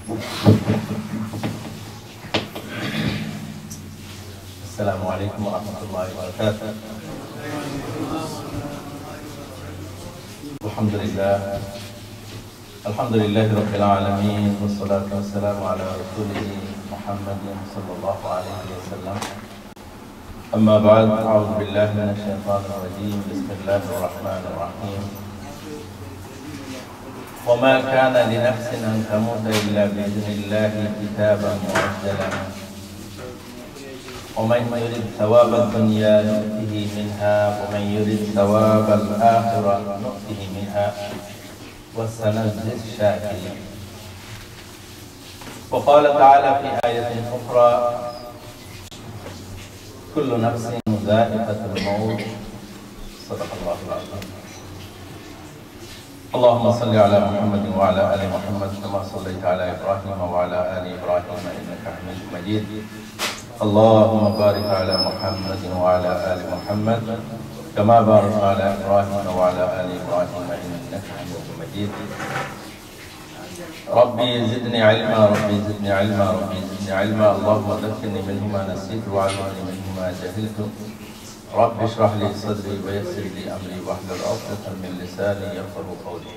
السلام عليكم ورحمة الله وبركاته. الحمد لله رب العالمين، والصلاة والسلام على رسوله محمد صلى الله عليه وسلم. أما بعد، أعوذ بالله من الشيطان الرجيم. بسم الله الرحمن الرحيم. وما كان لنفس أن تموت إلا بإذن الله كتابا مؤجلا ومن يرد ثواب الدنيا نؤته منها ومن يرد ثواب الآخرة نؤته منها وسنجزي الشاكرين. وقال تعالى في آية أخرى: كل نفس ذائقة الموت. صدق الله العظيم. اللهم صل على محمد وعلى آل محمد كما صليت على إبراهيم وعلى آل إبراهيم إنك حميد مجيد. اللهم بارك على محمد وعلى آل محمد كما باركت على إبراهيم وعلى آل إبراهيم إنك حميد مجيد. ربي زدني علما، ربي زدني علما، ربي زدني علما. اللهم ذكرني منه ما نسيت وعلمني منه ما جهلت. رب اشرح لي صدري ويسر لي أمري واحلل عقدة من لساني يفقهوا قولي.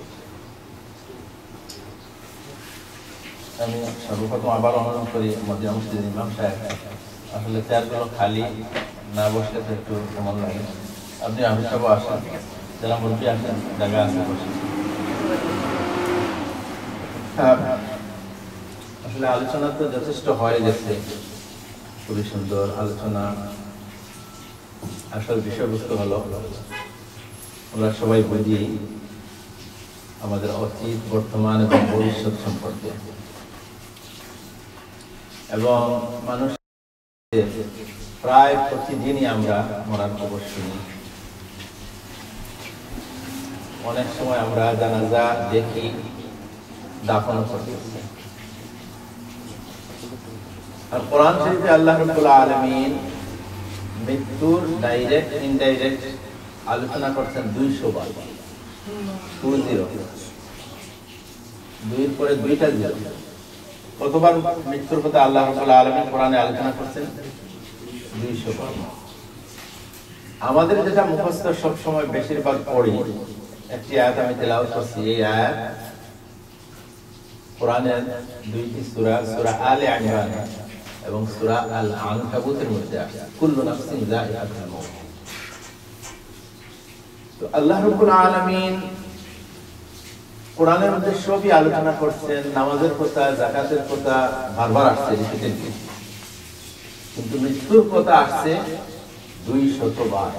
আমি সর্বপ্রথম আবার অনুরোধ করি মদিনা মসজিদের ইমাম সাহেব, আসলে চেয়ারগুলো খালি না বসলে তো একটু কেমন লাগে। আপনি আমি সব আসেন, যারা মুরব্বী আসেন, জায়গা আছে বসে। আসলে আলোচনা তো যথেষ্ট হয়ে গেছে, খুবই সুন্দর আলোচনা। আসল বিষয়বস্তু হলো আমরা সবাই বুঝি আমাদের অতীত, বর্তমান এবং ভবিষ্যৎ সম্পর্কে, এবং মানুষ প্রায় প্রতিদিনই আমরা মরার খবর শুনি। অনেক সময় আমরা জানাজা দেখি, দাফন করতেছি। আর কোরআন শরীফে আল্লাহ রাব্বুল আলামিন মৃত্যুর ডাইরেক্ট ইনডাইরেক্ট আলোচনা করছেন 200 বার। 20 দুইয়ের পরে দুইটা জিরো। কতবার মৃত্যুর কথা আল্লাহ রাব্বুল আলামিন কোরআনে আলোচনা করছেন? 200 বার। আমাদের যেটা মুখস্থ সব সময় বেশিরভাগ পড়ি, একটি আয়াত আমি তেলাওয়াত করছি। এই আয়াত কোরআনের দুইটি সূরা, সূরা আলে ইমরান এবং সূরা আল আনকাবুতের মধ্যে আছে, কুল্লু নাফসিন যায়িকাতুল মাউত। তো আল্লাহ রাব্বুল আলামিন কোরআনের মধ্যে সবই আলোচনা করছেন। নামাজের কথা, যাকাতের কথা বারবার আসছে, রিপিটেডলি। কিন্তু মৃত্যুর কথা আসছে 200 বার।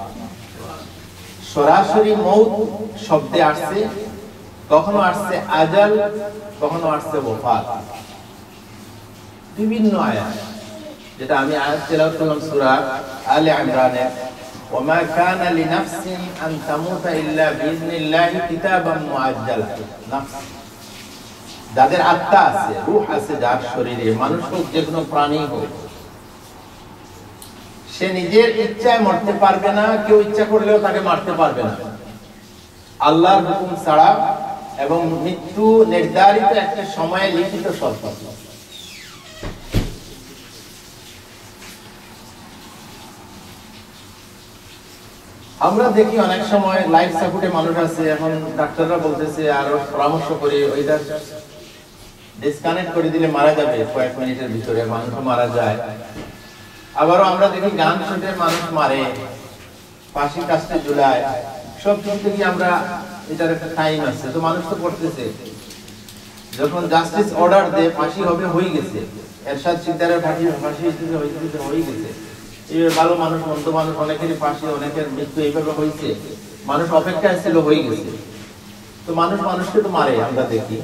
সরাসরি মউত শব্দে আসছে, কখনো আসছে আজাল, কখনো আসছে ওফাত। বিভিন্ন আয়াত, যেটা আমি আয়াত তেলাওয়াত করলাম সূরা আলে ইমরানের, ওমা কানা লিনাফসিন আন তামুতা ইল্লা বিইজনিল্লাহি কিতাবাম মুআজ্জালা। নফস, যাদের আত্মা আছে, রূহ আছে, যার শরীরে, মানুষ হোক, যে কোনো প্রাণী হোক, সে নিজের ইচ্ছায় মরতে পারবে না। কেউ ইচ্ছা করলেও তাকে মারতে পারবে না আল্লাহর হুকুম ছাড়া, এবং মৃত্যু নির্ধারিত একটা সময়ে লিখিত শর্ত। আমরা দেখি অনেক সময় লাইফ সাপোর্টে মানুষ আছে, এখন ডাক্তাররা বলতেছে, আরো পরামর্শ করে ওইটা ডিসকানেক্ট করে দিলে মারা যাবে কয়েক মিনিটের ভিতরে, মানুষ মারা যায়। আবারও আমরা দেখি গান শুনে মানুষ মারে, ফাঁসি কাস্টে ঝুলায়। সব কিছু কি আমরা, এটার একটা টাইম আছে, তো মানুষ তো করতেছে। যখন জাস্টিস অর্ডার দেয় ফাঁসি হবে, হয়ে গেছে। এরশাদ সিকদারের ফাঁসি হয়ে গেছে। এই ভালো মানুষ, মন্দ মানুষ, অনেকেরই ফাঁসি, অনেকের মৃত্যু এইভাবে হয়েছে। মানুষ অপেক্ষায় ছিল, হয়ে গেছে। তো মানুষ মানুষকে তো মারে, আমরা দেখি।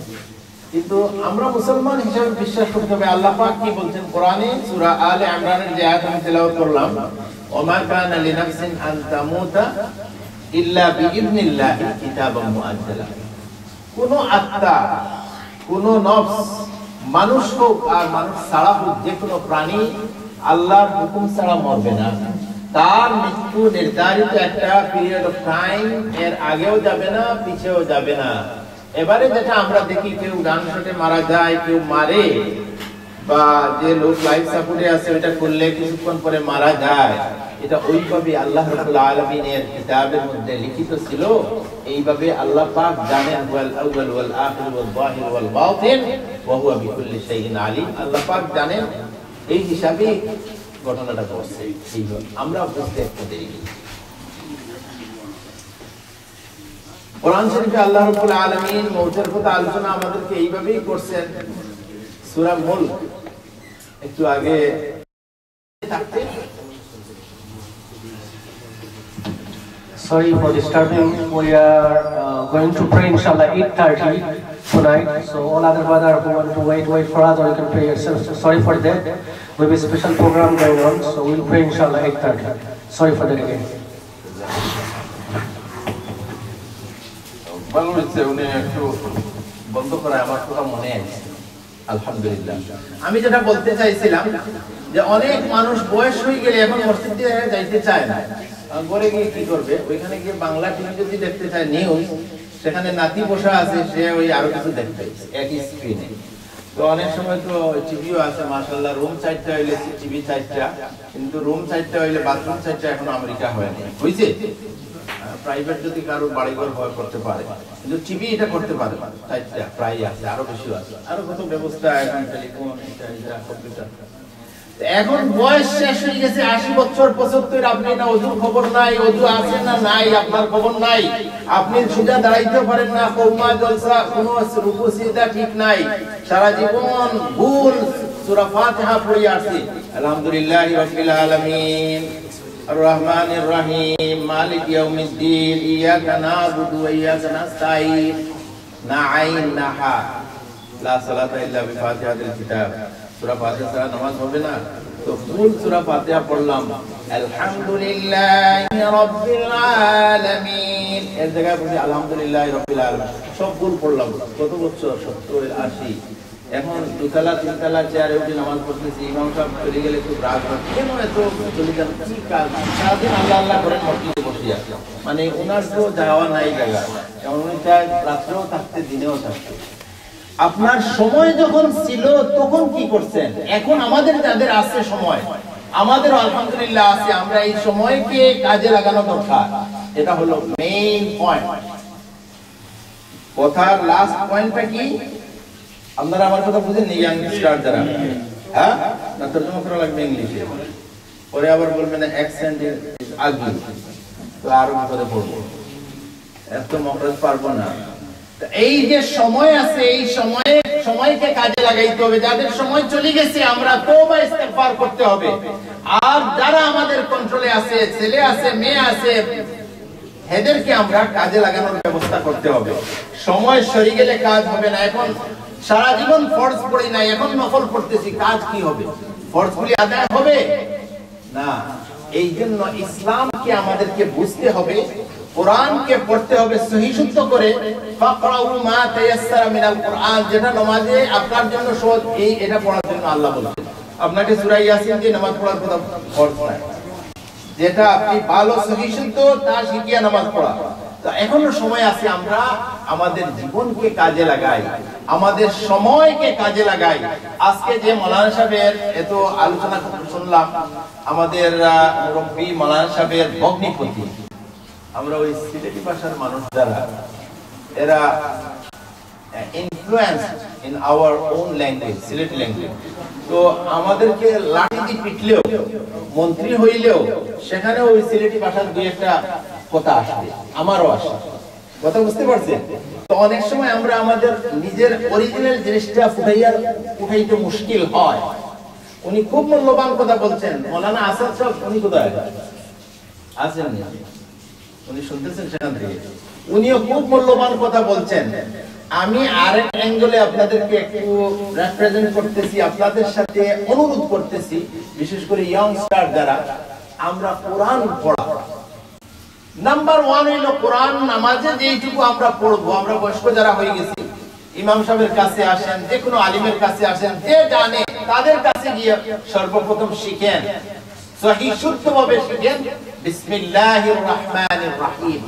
কিন্তু আমরা মুসলমান হিসেবে বিশ্বাস করতে হবে আল্লাহ পাক কি বলছেন কোরআনে, সূরা আলে ইমরানের যে আয়াত আমি তেলাওয়াত করলাম, ওমা কানা লিনাফসিন আন তামুতা ইল্লা বিইজনিল্লাহি কিতাবাম মুআজ্জালা। কোন আত্মা, কোন নফস, মানুষ হোক আর মানুষ ছাড়া হোক, যে কোনো প্রাণী আল্লাহর হুকুম ছাড়া মরবে না। তার মৃত্যু নির্ধারিত একটা পিরিয়ড অফ টাইম, এর আগেও যাবে না, পিছেও যাবে না। এবারে যেটা আমরা দেখি কেউ গান শটে মারা যায়, কেউ মারে, বা যে লোক লাইফ সাপোর্টে আছে ওটা করলে কিছুক্ষণ পরে মারা যায়, এটা ওইভাবে আল্লাহ রাব্বুল আলামিনের কিতাবের মধ্যে লিখিত ছিল। এইভাবে আল্লাহ পাক জানেন ওয়াল আউয়াল ওয়াল আখির ওয়াল যাহির ওয়াল বাতিন ওয়া হুয়া বিকুল্লি শাইইন আলিম। আল্লাহ পাক জানেন, এই হিসাবে ঘটনাটা ঘটছে। এইভাবে আমরা বুঝতে একটু দেরি। কোরআন শরীফে আল্লাহ রাব্বুল আলামিন মওতের কথা আলোচনা আমাদেরকে এইভাবেই করছেন। সূরা মুলক একটু আগে থাকতে। Sorry for disturbing. We are going to pray inshallah 8:30 tonight. So all other brother who want to wait for us, or you can pray yourself. So sorry for that. We have a special program going on, so we'll pray inshallah 8:30. Sorry for that again. ভালো হচ্ছে উনি একটু বন্ধ করে আমার কথা মনে আছে। আলহামদুলিল্লাহ। আমি যেটা বলতে চাইছিলাম যে অনেক মানুষ বয়স হয়ে গেলে এখন মসজিদে যাইতে চায় না। ঘরে গিয়ে কি করবে? ওইখানে গিয়ে বাংলা টিভি যদি দেখতে চায় নিউজ, সেখানে নাতি বসা আছে, সে ওই আরো কিছু দেখতে একই স্ক্রিনে। তো অনেক সময় তো টিভিও আছে মাশাআল্লাহ, রুম সাইডটা হইলে টিভি সাইডটা, কিন্তু রুম সাইডটা হইলে বাথরুম সাইডটা এখনো আমেরিকা হয়নি, বুঝছে? প্রাইভেট যদি কারো বাড়িঘর হয় করতে পারে, কিন্তু টিভি এটা করতে পারে সাইডটা প্রায় আছে, আরো বেশি আছে, আরো কত ব্যবস্থা এখন টেলিফোন, এটা কম্পিউটার। এখন বয়স শেষ হয়ে গেছে, 80 বছর 75, আপনি না ওযুর খবর নাই, ওযু আছে না নাই আপনার খবর নাই, আপনি সোজা দাঁড়াইতে পারেন না, কওমা জলসা কোনো রুকু সিজদা ঠিক নাই, সারা জীবন ভুল সূরা ফাতিহা পড়ে আসছে। আলহামদুলিল্লাহি রাব্বিল আলামিন আর রহমানির রহিম মালিক ইয়াউমিদ্দিন ইয়াকা না'বুদু ওয়া ইয়াকা নাস্তাঈন না আইন না হা লা সালাতা ইল্লা বিফাতিহাতিল কিতাব। সূরা ফাতিহা ছাড়া নামাজ হবে না। তো ফুল সূরা ফাতিহা পড়লাম, আলহামদুলিল্লাহি রাব্বিল আলামিন, এর জায়গায় বলি আলহামদুলিল্লাহি রাব্বিল আলামিন, সব ভুল পড়লাম। কত বছর? 70 80। এখন দুতলা তিনতলা চেয়ারে উঠে নামাজ পড়তেছি, ইমাম সাহেব চলে গেলে খুব রাগ হয়, কেন এত চলে যান, কি কাজ? সারাদিন আল্লাহ আল্লাহ করে মসজিদে বসে আছে, মানে ওনার তো যাওয়া নাই জায়গা, যেমন উনি চায় রাত্রেও থাকতে দিনেও থাকতে। আপনার সময় যখন ছিল তখন কি করছেন? এখন আমাদের যাদের আছে সময়, আমাদের আলহামদুলিল্লাহ আছে, আমরা এই সময়কে কাজে লাগানো দরকার। এটা হলো মেইন পয়েন্ট। কথার লাস্ট পয়েন্টটা কি? আপনারা আমার কথা বুঝেন নি? ইয়াংস্টার যারা, হ্যাঁ, না তর্জমা করা লাগবে ইংলিশে, পরে আবার বলবেন অ্যাকসেন্ট ইজ আগলি, তো আরো করে পড়বো, এত মকরজ পারবো না। এই যে সময় আছে, এই সময়কে কাজে লাগাইতে হবে। যাদের সময় চলে গেছে আমরা তওবা ইস্তেগফার করতে হবে। আর যারা আমাদের কন্ট্রোলে আছে, ছেলে আছে, মেয়ে আছে, এদেরকে আমরা কাজে লাগানোর ব্যবস্থা করতে হবে। সময় সরে গেলে কাজ হবে না। এখন সারা জীবন ফরজ পড়ি না, এখন নফল পড়তেছি, কাজ কি হবে? ফরজগুলি আদায় হবে না। এই জন্য ইসলামকে আমাদেরকে বুঝতে হবে, কোরআনকে পড়তে হবে সহিহ শুদ্ধ করে। ফাকরাউ মা তায়াসসারা মিনাল কোরআন, যেটা নামাজে আপনার জন্য সহজ, এটা পড়ার জন্য আল্লাহ বলেছেন। আপনাকে সূরা ইয়াসিন দিয়ে নামাজ পড়ার কথা ফরজ নাই, যেটা আপনি ভালো সহিহ শুদ্ধ তা শিখিয়া নামাজ পড়া। তো এখনো সময় আছে, আমরা আমাদের জীবনকে কাজে লাগাই, আমাদের সময়কে কাজে লাগাই। আজকে যে মাওলানা সাহেবের এত আলোচনা শুনলাম, আমাদের মুরব্বী মাওলানা সাহেবের ভগ্নিপতি, আমরা ওই সিলেটি ভাষার মানুষ যারা, এরা influence in our own language, Sylheti language. তো আমাদেরকে লাঠি দিয়ে পিটলেও, মন্ত্রী হইলেও, সেখানেও ওই সিলেটি ভাষার দুই একটা কথা আসবে, আমারও আসে। কথা বুঝতে পারছেন? তো অনেক সময় আমরা আমাদের নিজের অরিজিনাল জিনিসটা উঠাইতে মুশকিল হয়। উনি খুব মূল্যবান কথা বলছেন, মৌলানা আসাদ সাহেব, উনি কোথায় আছেন? উনি শুনতেছেন সেখান থেকে? উনিও খুব মূল্যবান কথা বলছেন। আমি আরেক অ্যাঙ্গেলে আপনাদেরকে একটু রিপ্রেজেন্ট করতেছি, আপনাদের সাথে অনুরোধ করতেছি, বিশেষ করে ইয়াংস্টার যারা, আমরা কোরআন পড়া। নাম্বার 1 হলো কোরআন। নামাজে যেইটুকু আমরা পড়বো, আমরা বয়স্ক যারা হয়ে গেছি, ইমাম সাহেবের কাছে আসেন, যে কোনো আলিমের কাছে আসেন, যে জানে তাদের কাছে গিয়ে সর্বপ্রথম শিখেন, সহিহ শুদ্ধভাবে শিখেন, বিসমিল্লাহির রহমানির রহিম।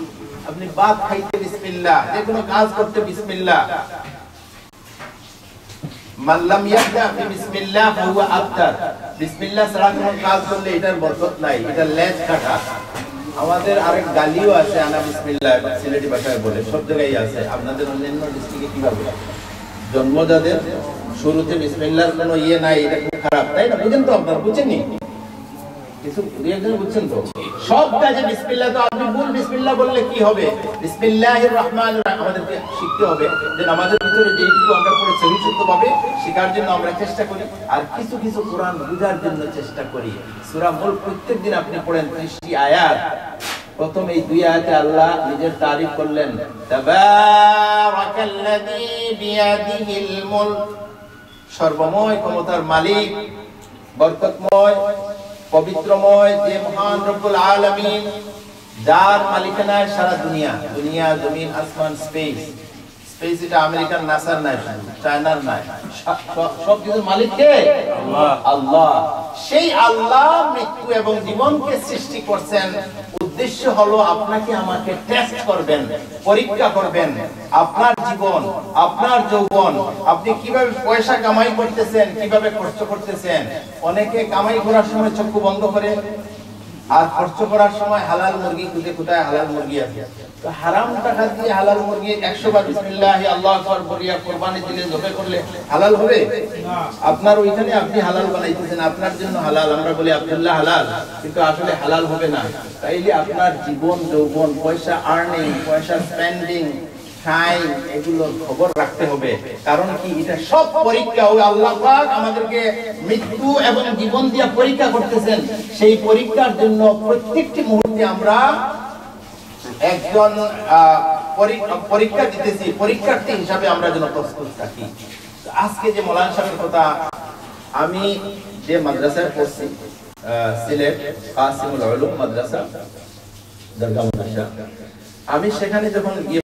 আপনি ভাত খাইতে বিসমিল্লাহ, যে কোনো কাজ করতে বিসমিল্লাহ। মান লাম ইয়াবদা বিসমিল্লাহ ফাহুয়া আবতার। বিসমিল্লাহ ছাড়া কোনো কাজ করলে এটার বরকত নাই, এটা লেজ কাটা। আমাদের আরেক গালিও আছে, আনা বিসমিল্লাহ, সিলেটি ভাষায় বলে, সব জায়গায় আছে। আপনাদের অন্যান্য ডিস্ট্রিক্টে কিভাবে? জন্মজাদের শুরুতে বিসমিল্লাহর কোনো ইয়ে নাই, এটা খুব খারাপ, তাই না? বুঝেন তো আপনারা? বুঝেননি? কিছু রিয়াকশন বুঝছেন তো? সব কাজে বিসমিল্লাহ, তো আপনি ভুল বিসমিল্লাহ বললে কি হবে? বিসমিল্লাহির রহমানির রহিম আমাদেরকে শিখতে হবে, যে আমাদের ভিতরে যেটুকু আমরা পড়ে সহিষ্ণুভাবে শেখার জন্য আমরা চেষ্টা করি, আর কিছু কিছু কোরআন বুঝার জন্য চেষ্টা করি। সূরা মুলক প্রত্যেকদিন আপনি পড়েন 30টি আয়াত। প্রথম এই দুই আয়াতে আল্লাহ নিজের তারিফ করলেন, তাবারাকাল্লাযী বিয়াদিহিল মুলক, সর্বময় ক্ষমতার মালিক, বরকতময়, পবিত্রময় যে মহান রব্বুল আলামিন, যার মালিকানায় সারা দুনিয়া, দুনিয়া, জমিন, আসমান, স্পেস। স্পেস এটা আমেরিকান নাসার নাই, চায়নার নাই, সব কিছুর মালিক কে? আল্লাহ। আল্লাহ। সেই আল্লাহ মৃত্যু এবং জীবনকে সৃষ্টি করছেন, উদ্দেশ্য হলো আপনাকে আমাকে টেস্ট করবেন, পরীক্ষা করবেন। আপনার জীবন, আপনার যৌবন, আপনি কিভাবে পয়সা কামাই করতেছেন, কিভাবে খরচ করতেছেন। অনেকে কামাই করার সময় চক্ষু বন্ধ করে, আর খরচ করার সময় হালাল মুরগি খুঁজে, কোথায় হালাল মুরগি আছে। তো হারাম টাকা দিয়ে হালাল মুরগি 100 বার বিসমিল্লাহ আল্লাহু আকবার বলিয়া কুরবানি দিলে, জবাই করলে হালাল হবে না। আপনার ওইখানে আপনি হালাল বানাইতেছেন, আপনার জন্য হালাল, আমরা বলি আব্দুল্লাহ হালাল, কিন্তু আসলে হালাল হবে না। তাইলে আপনার জীবন, যৌবন, পয়সা আর্নিং, পয়সা স্পেন্ডিং, টাইম, এগুলো খবর রাখতে হবে। কারণ কি? এটা সব পরীক্ষা। ওই আল্লাহ পাক আমাদেরকে মৃত্যু এবং জীবন দিয়ে পরীক্ষা করতেছেন। সেই পরীক্ষার জন্য প্রত্যেকটি মুহূর্তে আমরা একজন পরীক্ষা দিতেছি, পরীক্ষার্থী হিসাবে আমরা যেন প্রস্তুত থাকি। আজকে যে মৌলানা সাহেবের কথা, আমি যে মাদ্রাসায় পড়ছি, সিলেট কাসিমুল উলুম মাদ্রাসা, দরগা মাদ্রাসা, আমি সেখানে যখন